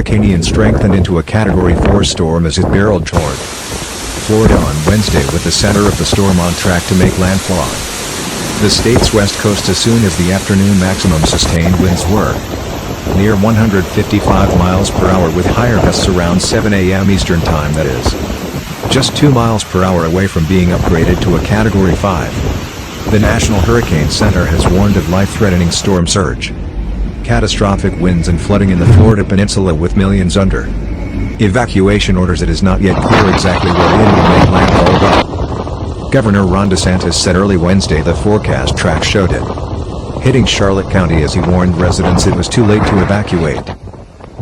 Hurricane Ian strengthened into a Category 4 storm as it barreled toward Florida on Wednesday, with the center of the storm on track to make landfall on the state's west coast as soon as the afternoon. Maximum sustained winds were near 155 miles per hour, with higher gusts around 7 a.m. Eastern Time, that is, just 2 miles per hour away from being upgraded to a Category 5. The National Hurricane Center has warned of life-threatening storm surge, catastrophic winds and flooding in the Florida peninsula, with millions under evacuation orders. It is not yet clear exactly where Ian will make landfall, but Governor Ron DeSantis said early Wednesday the forecast track showed it hitting Charlotte County, as he warned residents it was too late to evacuate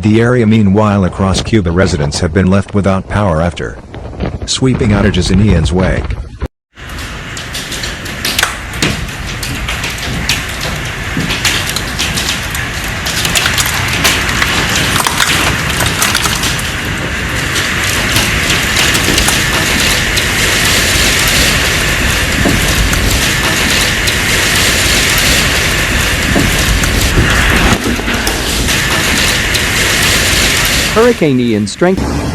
the area. Meanwhile, across Cuba, residents have been left without power after sweeping outages in Ian's wake. Hurricane Ian strengthened